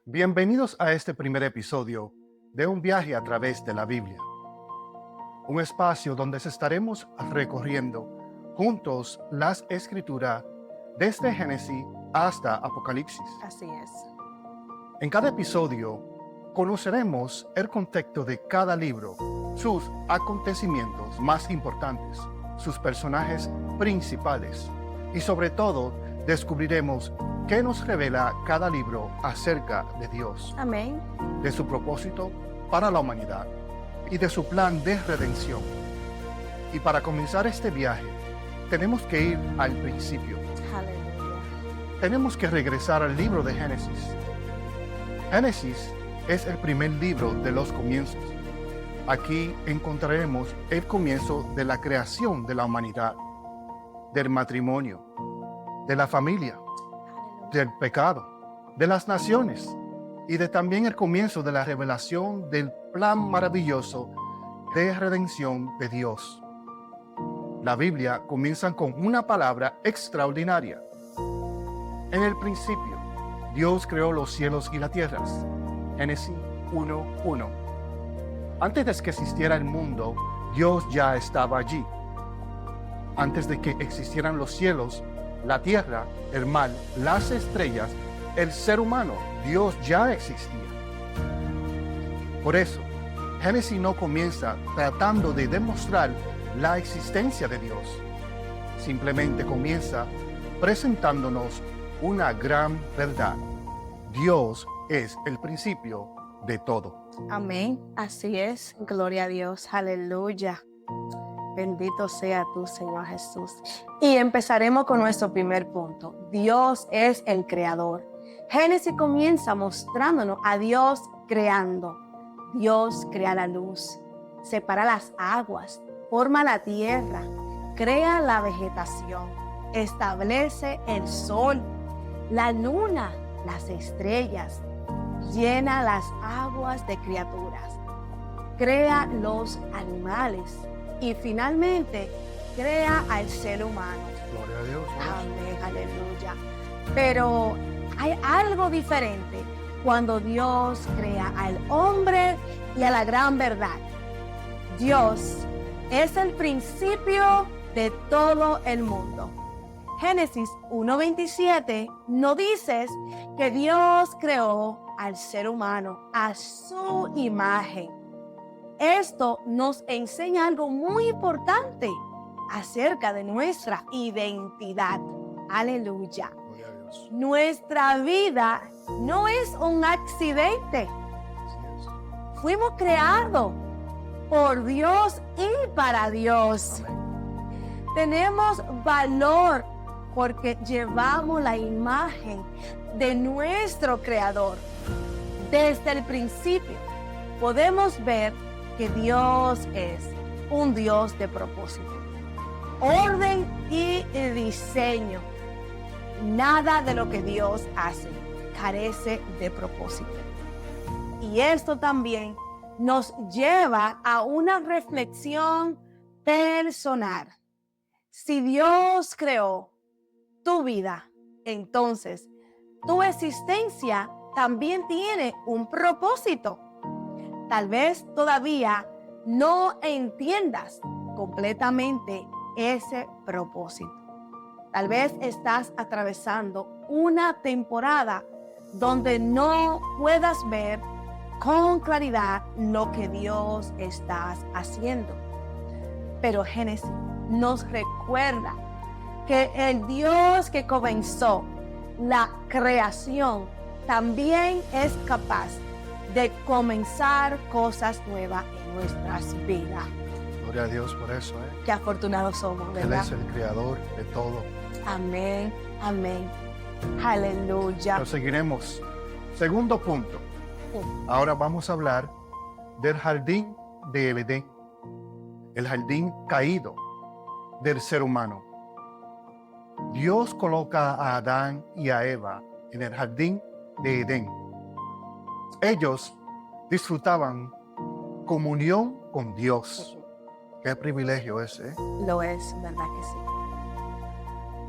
Bienvenidos a este primer episodio de un viaje a través de la Biblia, un espacio donde estaremos recorriendo juntos las Escrituras desde Génesis hasta Apocalipsis. Así es. En cada episodio conoceremos el contexto de cada libro, sus acontecimientos más importantes, sus personajes principales y sobre todo descubriremos qué nos revela cada libro acerca de Dios, Amén. de su propósito para la humanidad y de su plan de redención. Y para comenzar este viaje, tenemos que ir al principio. Aleluya. Tenemos que regresar al libro de Génesis. Génesis es el primer libro de los comienzos. Aquí encontraremos el comienzo de la creación de la humanidad, del matrimonio, de la familia, Aleluya. del pecado, de las naciones y de también el comienzo de la revelación del plan maravilloso de redención de Dios. La Biblia comienza con una palabra extraordinaria. En el principio, Dios creó los cielos y las tierras. Génesis 1:1. Antes de que existiera el mundo, Dios ya estaba allí. Antes de que existieran los cielos, la tierra, el mar, las estrellas, el ser humano, Dios ya existía. Por eso, Génesis no comienza tratando de demostrar la existencia de Dios. Simplemente comienza presentándonos una gran verdad. Dios es el principio de todo. Amén. Así es. Gloria a Dios. Aleluya. Bendito sea tú, Señor Jesús. Y empezaremos con nuestro primer punto. Dios es el creador. Génesis comienza mostrándonos a Dios creando. Dios crea la luz, separa las aguas, forma la tierra, crea la vegetación, establece el sol, la luna, las estrellas, llena las aguas de criaturas, crea los animales y finalmente crea al ser humano. Gloria a Dios. Amén, aleluya. Pero hay algo diferente cuando Dios crea al hombre y a la gran verdad. Dios es el principio de todo el mundo. Génesis 1:27 nos dice que Dios creó al ser humano a su imagen. Esto nos enseña algo muy importante acerca de nuestra identidad. Aleluya. Gloria a Dios. Nuestra vida no es un accidente. Así es. Fuimos creados por Dios y para Dios. Amén. Tenemos valor porque llevamos la imagen de nuestro Creador. Desde el principio podemos ver que Dios es un Dios de propósito, orden y diseño. Nada de lo que Dios hace carece de propósito. Y esto también nos lleva a una reflexión personal. Si Dios creó tu vida, entonces tu existencia también tiene un propósito. Tal vez todavía no entiendas completamente ese propósito. Tal vez estás atravesando una temporada donde no puedas ver con claridad lo que Dios está haciendo. Pero Génesis nos recuerda que el Dios que comenzó la creación también es capaz de comenzar cosas nuevas en nuestras vidas. Gloria a Dios por eso. Qué afortunados somos, Él ¿verdad? es el creador de todo. Amén, amén. Aleluya. Proseguiremos. Segundo punto. Ahora vamos a hablar del jardín del Edén, el jardín caído del ser humano. Dios coloca a Adán y a Eva en el jardín de Edén. Ellos disfrutaban comunión con Dios. Qué privilegio ese, ¿eh? Lo es, ¿verdad que sí?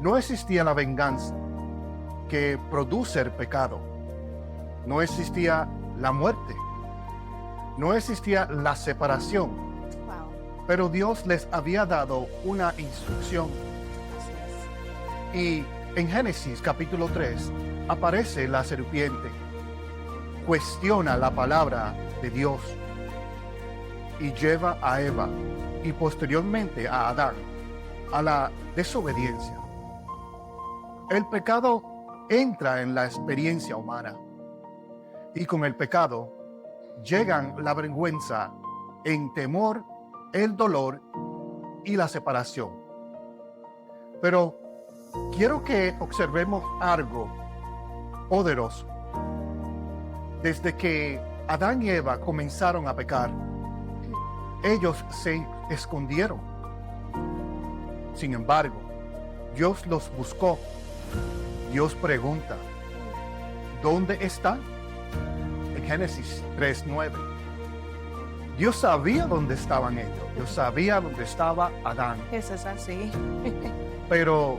No existía la venganza que produce el pecado. no existía la muerte, no existía la separación, Wow. pero Dios les había dado una instrucción. Así es. Y en Génesis capítulo 3 aparece la serpiente, cuestiona la palabra de Dios y lleva a Eva y posteriormente a Adán a la desobediencia. El pecado entra en la experiencia humana y con el pecado llegan la vergüenza, el temor, el dolor y la separación. Pero quiero que observemos algo poderoso. Desde que Adán y Eva comenzaron a pecar, ellos se escondieron. Sin embargo, Dios los buscó. Dios pregunta, ¿dónde están? En Génesis 3:9. Dios sabía dónde estaban ellos. Dios sabía dónde estaba Adán. Eso es así. Pero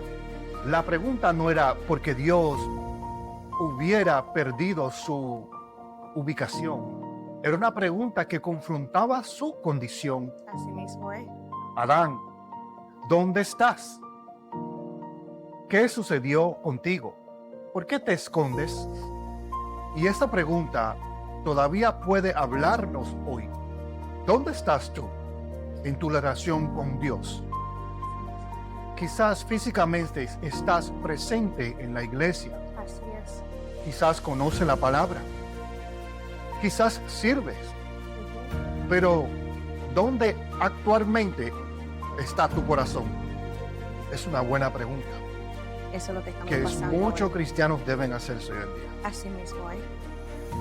la pregunta no era porque Dios hubiera perdido su ubicación. Era una pregunta que confrontaba su condición. Así mismo es. Adán, ¿dónde estás? ¿Qué sucedió contigo? ¿Por qué te escondes? Y esta pregunta todavía puede hablarnos hoy. ¿Dónde estás tú en tu relación con Dios? Quizás físicamente estás presente en la iglesia. Así es. Quizás conoces la palabra. Quizás sirves. Pero ¿dónde actualmente está tu corazón? Es una buena pregunta Eso es lo que estamos que pasando muchos hoy. cristianos deben hacerse hoy en día. Así mismo es.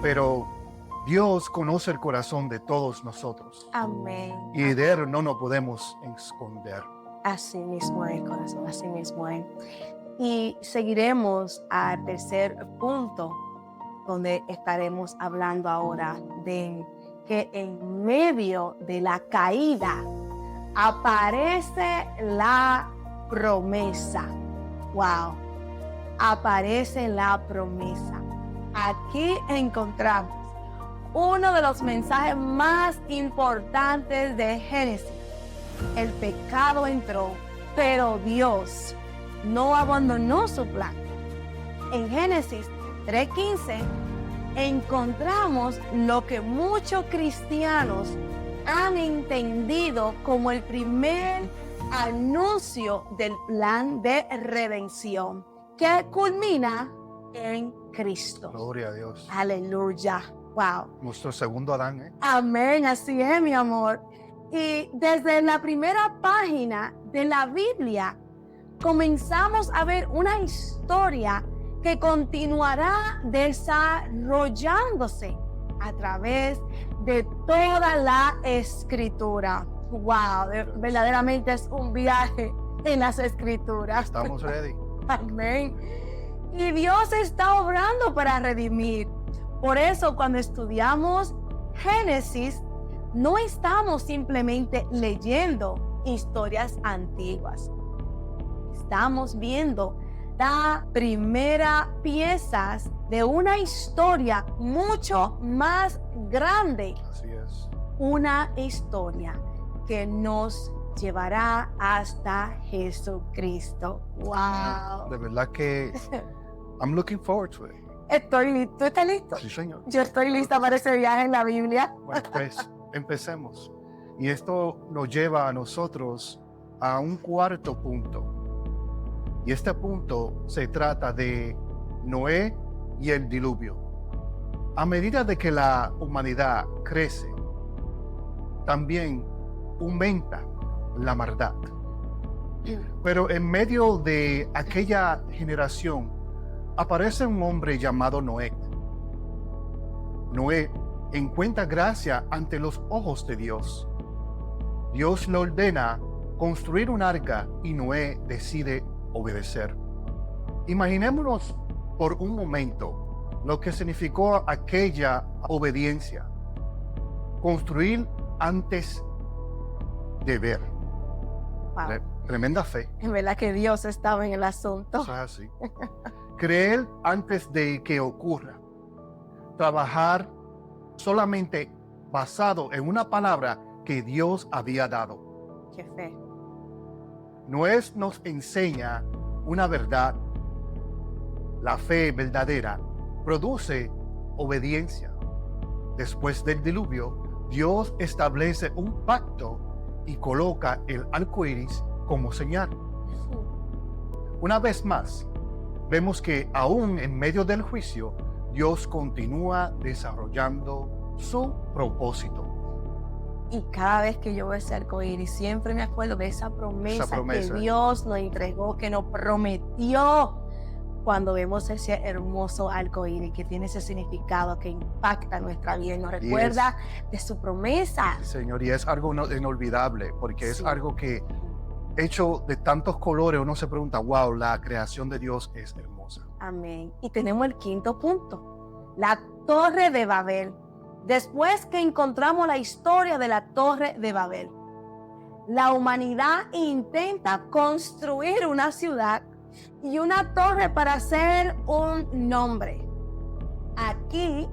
Pero Dios conoce el corazón de todos nosotros Amén. y de Él no nos podemos esconder. Así mismo es, corazón, así mismo es. Y seguiremos al tercer punto, donde estaremos hablando ahora de que en medio de la caída aparece la promesa. Wow, aparece la promesa. Aquí encontramos uno de los mensajes más importantes de Génesis. El pecado entró, pero Dios no abandonó su plan. En Génesis 3:15 encontramos lo que muchos cristianos han entendido como el primer anuncio del plan de redención que culmina en Cristo. Gloria a Dios. Aleluya. Wow. Nuestro segundo Adán, ¿eh? Amén, así es, mi amor. Y desde la primera página de la Biblia comenzamos a ver una historia que continuará desarrollándose a través de toda la Escritura. Wow, verdaderamente es un viaje en las Escrituras. Estamos ready. Amén. Y Dios está obrando para redimir. Por eso cuando estudiamos Génesis, no estamos simplemente leyendo historias antiguas. Estamos viendo la primera pieza de una historia mucho más grande. Así es. Una historia que nos llevará hasta Jesucristo. ¡Wow! De verdad que I'm looking forward to it. Estoy listo. ¿Tú estás listo? Sí, señor. Yo estoy lista para ese viaje en la Biblia. Bueno, pues empecemos. Y esto nos lleva a nosotros a un cuarto punto. Y este punto se trata de Noé y el diluvio. A medida de que la humanidad crece, también aumenta la maldad. Pero en medio de aquella generación aparece un hombre llamado Noé. Noé encuentra gracia ante los ojos de Dios. Dios le ordena construir un arca y Noé decide obedecer. Imaginémonos por un momento lo que significó aquella obediencia. Construir antes de ver. Wow. Tremenda fe. En verdad que Dios estaba en el asunto. Eso es así. Creer antes de que ocurra. trabajar solamente basado en una palabra que Dios había dado. Qué fe. Nos enseña una verdad. La fe verdadera produce obediencia. Después del diluvio, Dios establece un pacto y coloca el arco iris como señal. Una vez más, vemos que aún en medio del juicio, Dios continúa desarrollando su propósito. Y cada vez que yo veo ese arco iris, siempre me acuerdo de esa promesa que Dios nos entregó, que nos prometió. Cuando vemos ese hermoso arco iris que tiene ese significado que impacta nuestra vida y nos recuerda de su promesa. Señor, y es algo inolvidable, porque Sí. es algo que, hecho de tantos colores, uno se pregunta, wow, la creación de Dios es hermosa. Amén. Y tenemos el quinto punto, la Torre de Babel. Después que encontramos la historia de la Torre de Babel, la humanidad intenta construir una ciudad y una torre para hacer un nombre. Aquí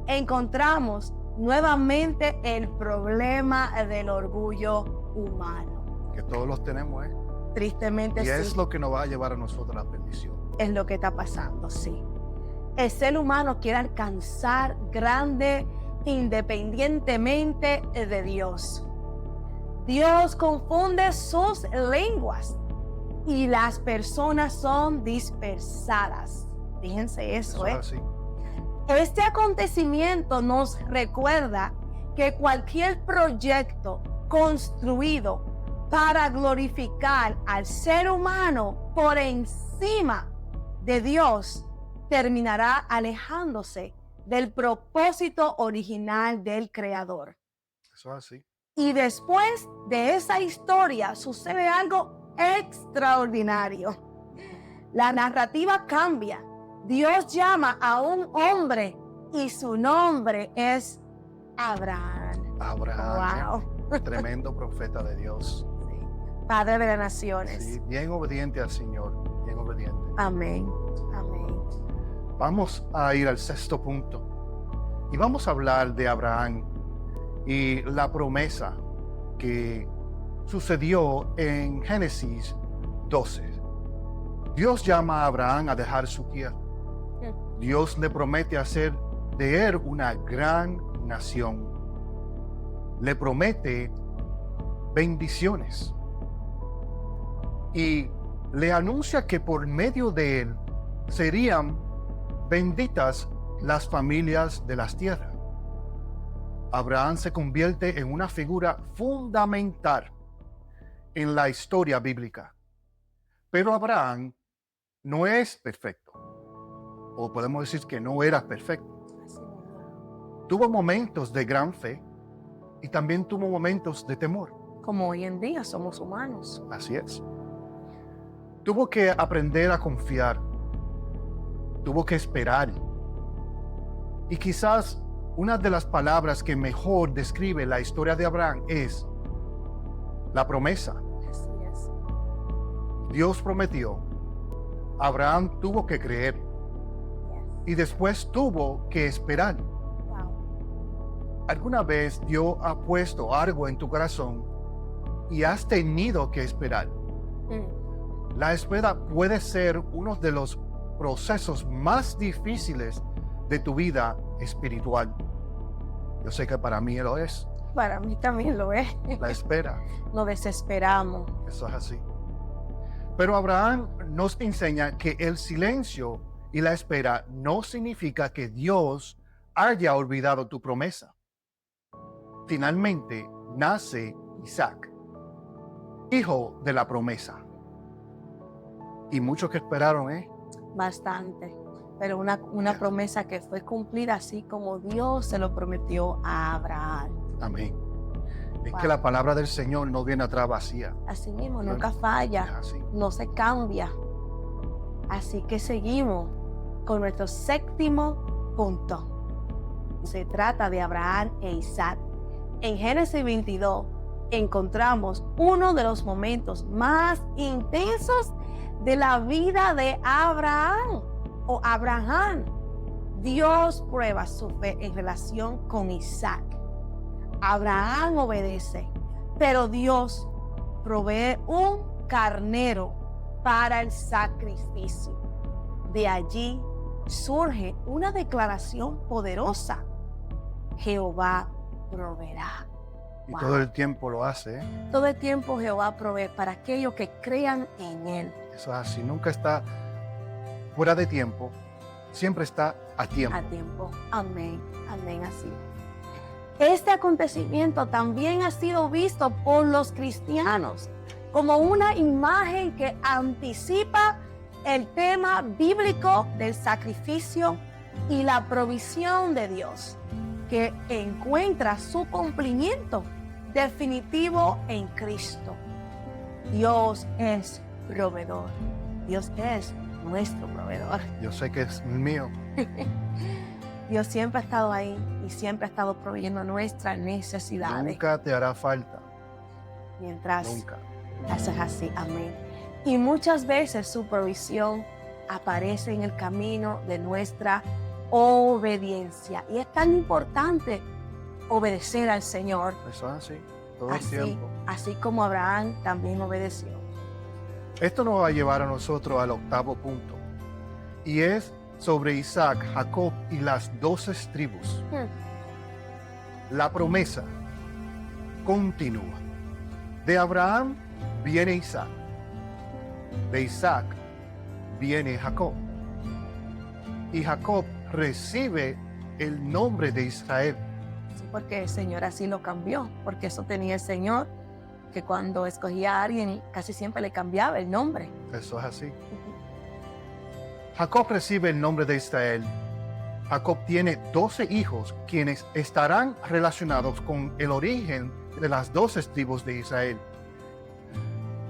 encontramos nuevamente el problema del orgullo humano. Que todos los tenemos, ¿eh? Tristemente Y sí. es lo que nos va a llevar a nosotros a la bendición. Es lo que está pasando, sí. El ser humano quiere alcanzar grande independientemente de Dios. Dios confunde sus lenguas y las personas son dispersadas. Fíjense eso, Es ¿eh? así. Este acontecimiento nos recuerda que cualquier proyecto construido para glorificar al ser humano por encima de Dios terminará alejándose del propósito original del Creador. Eso es así. Y después de esa historia sucede algo extraordinario. La narrativa cambia. Dios llama a un hombre y su nombre es Abraham. Abraham, Wow. tremendo profeta de Dios. Padre de las naciones. Sí, bien obediente al Señor, bien obediente. Amén. Amén. Vamos a ir al sexto punto y vamos a hablar de Abraham y la promesa que sucedió en Génesis 12. Dios llama a Abraham a dejar su tierra. Dios le promete hacer de él una gran nación. Le promete bendiciones y le anuncia que por medio de él serían benditas las familias de las tierras. Abraham se convierte en una figura fundamental en la historia bíblica. Pero Abraham no es perfecto, o podemos decir que no era perfecto. Tuvo momentos de gran fe y también tuvo momentos de temor. Como hoy en día somos humanos. Así es. Tuvo que aprender a confiar. Tuvo que esperar. Y quizás una de las palabras que mejor describe la historia de Abraham es la promesa. Así es. Dios prometió. Abraham tuvo que creer y después tuvo que esperar. Wow. ¿Alguna vez Dios ha puesto algo en tu corazón y has tenido que esperar? La espera puede ser uno de los procesos más difíciles de tu vida espiritual. Yo sé que para mí lo es. Para mí también lo es. La espera. Nos desesperamos. Eso es así. Pero Abraham nos enseña que el silencio y la espera no significa que Dios haya olvidado tu promesa. Finalmente nace Isaac, hijo de la promesa. Y muchos que esperaron, Bastante. Pero una promesa que fue cumplida así como Dios se lo prometió a Abraham. Amén. Es Wow. que la palabra del Señor no viene atrás vacía. Así mismo, No, nunca Es falla, así. no se cambia. Así que seguimos con nuestro séptimo punto. Se trata de Abraham e Isaac. En Génesis 22 encontramos uno de los momentos más intensos de la vida de Abraham o Abraham. Dios prueba su fe en relación con Isaac. Abraham obedece, pero Dios provee un carnero para el sacrificio. De allí surge una declaración poderosa: Jehová proveerá. Y Wow. todo el tiempo lo hace, ¿eh? Todo el tiempo Jehová provee para aquellos que crean en Él. Eso es así, nunca está fuera de tiempo, siempre está a tiempo. A tiempo. Amén. Amén. Así. Este acontecimiento también ha sido visto por los cristianos como una imagen que anticipa el tema bíblico del sacrificio y la provisión de Dios, que encuentra su cumplimiento definitivo en Cristo. Dios es proveedor. Dios es nuestro proveedor. Yo sé que es mío. Dios siempre ha estado ahí y siempre ha estado proveyendo nuestras necesidades. Nunca te hará falta. Mientras Nunca. eso es así. Amén. Y muchas veces su provisión aparece en el camino de nuestra obediencia. Y es tan importante obedecer al Señor. Eso es así, todo el tiempo. Así como Abraham también obedeció. Esto nos va a llevar a nosotros al octavo punto. Y es sobre Isaac, Jacob y las 12 tribus. La promesa continúa. De Abraham viene Isaac. De Isaac viene Jacob. Y Jacob recibe el nombre de Israel. Sí, porque el Señor así lo cambió. Porque eso tenía el Señor, que cuando escogía a alguien casi siempre le cambiaba el nombre. Eso es así. Jacob recibe el nombre de Israel. Jacob tiene 12 hijos, quienes estarán relacionados con el origen de las 12 tribus de Israel.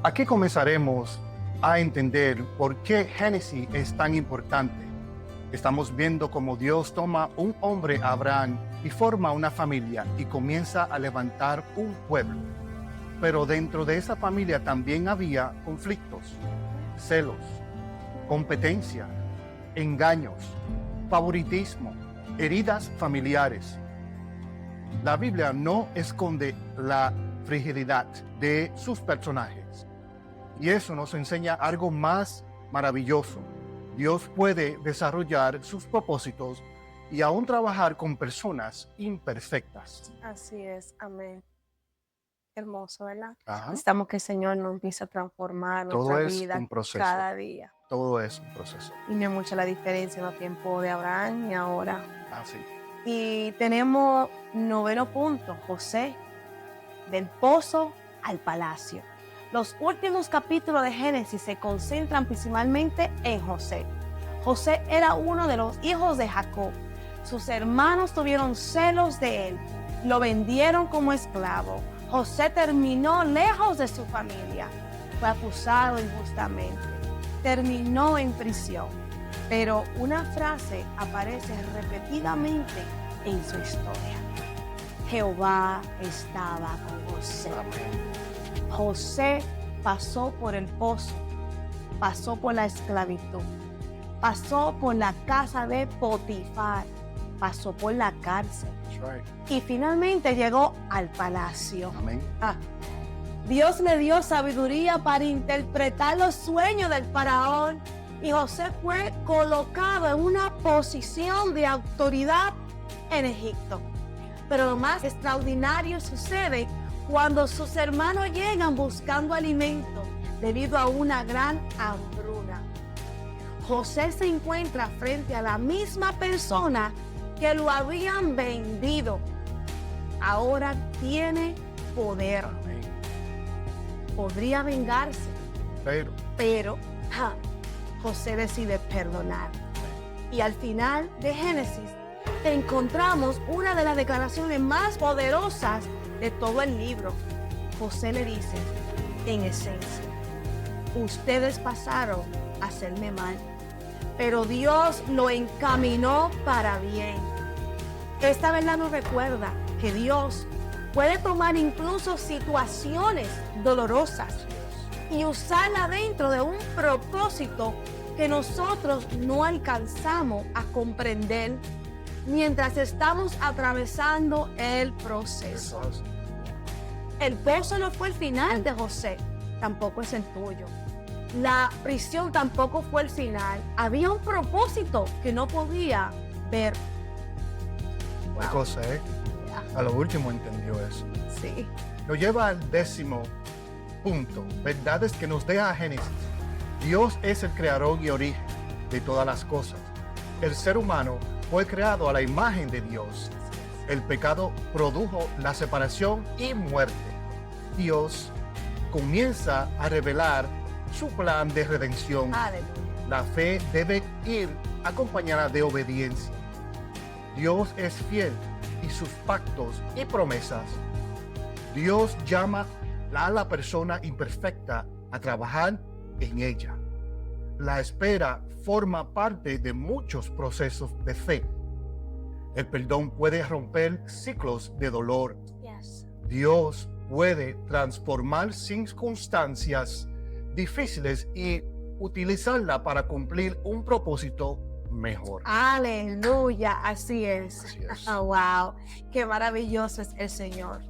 Aquí comenzaremos a entender por qué Génesis es tan importante. Estamos viendo cómo Dios toma un hombre, Abraham, y forma una familia y comienza a levantar un pueblo. Pero dentro de esa familia también había conflictos, celos, competencia, engaños, favoritismo, heridas familiares. La Biblia no esconde la fragilidad de sus personajes. Y eso nos enseña algo más maravilloso. Dios puede desarrollar sus propósitos y aún trabajar con personas imperfectas. Así es, amén. Hermoso, ¿verdad? Ajá. Necesitamos que el Señor nos empiece a transformar Todo nuestra es vida un proceso. cada día. Todo es un proceso. Y no es mucha la diferencia en el tiempo de Abraham y ahora. Así. Y tenemos noveno punto, José, del pozo al palacio. Los últimos capítulos de Génesis se concentran principalmente en José. José era uno de los hijos de Jacob. Sus hermanos tuvieron celos de él. Lo vendieron como esclavo. José terminó lejos de su familia. Fue acusado injustamente. Terminó en prisión. Pero una frase aparece repetidamente en su historia. Jehová estaba con José. Amén. José pasó por el pozo, pasó por la esclavitud, pasó por la casa de Potifar, pasó por la cárcel That's right. y finalmente llegó al palacio. Amén. Dios le dio sabiduría para interpretar los sueños del faraón y José fue colocado en una posición de autoridad en Egipto. Pero lo más extraordinario sucede cuando sus hermanos llegan buscando alimento debido a una gran hambruna. José se encuentra frente a la misma persona que lo habían vendido. Ahora tiene poder. Amén. Podría vengarse, pero José decide perdonar. Y al final de Génesis encontramos una de las declaraciones más poderosas de todo el libro. José le dice, en esencia, ustedes pasaron a hacerme mal, pero Dios lo encaminó para bien. Esta verdad nos recuerda que Dios puede tomar incluso situaciones dolorosas y usarla dentro de un propósito que nosotros no alcanzamos a comprender mientras estamos atravesando el proceso. Eso es. El pozo no fue el final de José, tampoco es el tuyo. La prisión tampoco fue el final. Había un propósito que no podía ver. Qué cosa, ¿eh? A lo último entendió eso. Sí. Nos lleva al 10º punto, verdades que nos deja Génesis. Dios es el creador y origen de todas las cosas. El ser humano fue creado a la imagen de Dios. El pecado produjo la separación y muerte. Dios comienza a revelar su plan de redención. Aleluya. La fe debe ir acompañada de obediencia. Dios es fiel y sus pactos y promesas. Dios llama a la persona imperfecta a trabajar en ella. La espera forma parte de muchos procesos de fe. El perdón puede romper ciclos de dolor. Yes. Dios puede transformar circunstancias difíciles y utilizarla para cumplir un propósito mejor. Aleluya, así es. Así es. Oh, wow, qué maravilloso es el Señor.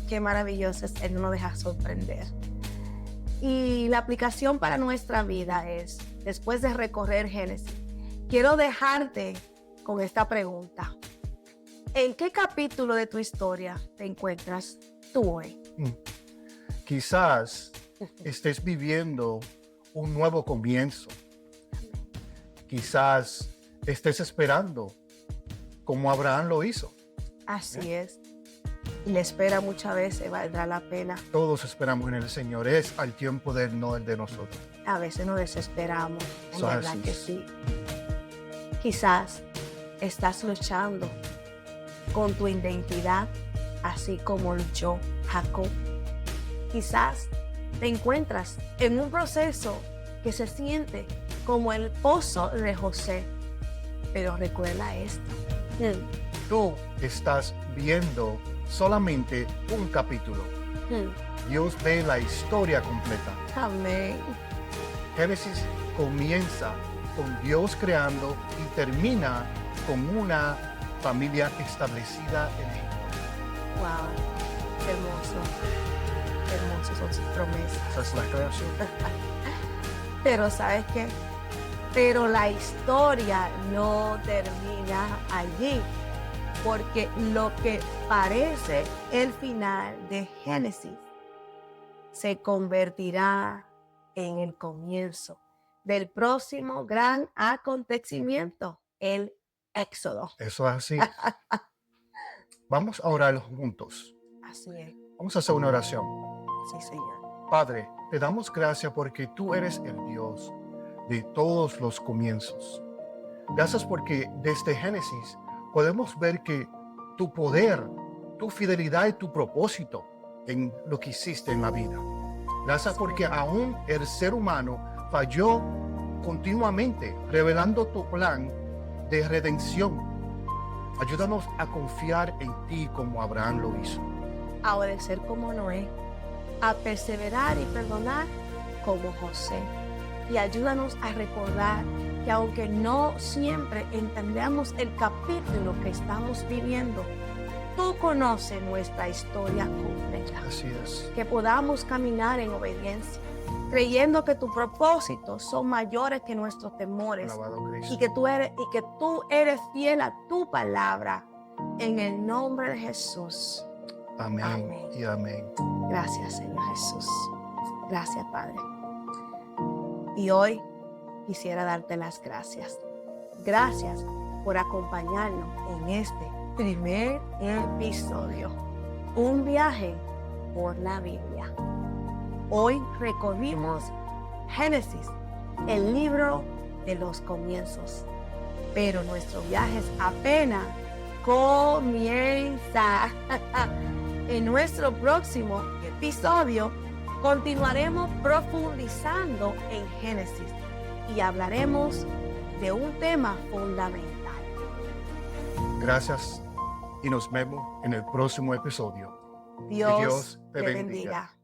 Qué maravilloso es Él, no nos deja sorprender. Y la aplicación para nuestra vida es, después de recorrer Génesis, quiero dejarte con esta pregunta. ¿En qué capítulo de tu historia te encuentras tú hoy? Quizás estés viviendo un nuevo comienzo. Quizás estés esperando como Abraham lo hizo. Así es. Y la espera muchas veces valdrá la pena. Todos esperamos en el Señor. Es al tiempo de Él, no el de nosotros. A veces nos desesperamos, en Eso es verdad así. que sí. Quizás estás luchando con tu identidad, así como yo, Jacob. Quizás te encuentras en un proceso que se siente como el pozo de José. Pero recuerda esto. Tú estás viendo solamente un capítulo. Dios ve la historia completa. Amén. Génesis comienza con Dios creando y termina con una familia establecida en Egipto. Wow. Qué hermoso. Qué hermosos son sus promesas. Esa es la creación. Pero ¿sabes qué? Pero la historia no termina allí, porque lo que parece el final de Génesis se convertirá en el comienzo del próximo gran acontecimiento, el Éxodo. Eso es así. Vamos a orar juntos. Así es, Vamos a hacer una oración. sí, Señor. Padre, te damos gracias porque tú eres el Dios de todos los comienzos. Gracias porque desde Génesis podemos ver que tu poder, tu fidelidad y tu propósito en lo que hiciste en la vida. Gracias porque aún el ser humano falló continuamente, revelando tu plan de redención. Ayúdanos a confiar en ti como Abraham lo hizo. A obedecer como Noé, a perseverar y perdonar como José. Y ayúdanos a recordar que aunque no siempre entendamos el capítulo que estamos viviendo, tú conoces nuestra historia completa. Así es. Que podamos caminar en obediencia, creyendo que tus propósitos son mayores que nuestros temores Alabado Cristo. y que tú eres fiel a tu palabra. En el nombre de Jesús. Amén, Amén. y amén. Gracias, Señor Jesús. Gracias, Padre. Y hoy quisiera darte las gracias. Gracias por acompañarnos en este primer episodio. Un viaje por la Biblia. Hoy recorrimos Génesis, el libro de los comienzos. Pero nuestro viaje apenas comienza. En nuestro próximo episodio continuaremos profundizando en Génesis y hablaremos de un tema fundamental. Gracias y nos vemos en el próximo episodio. Dios Dios te te bendiga. bendiga.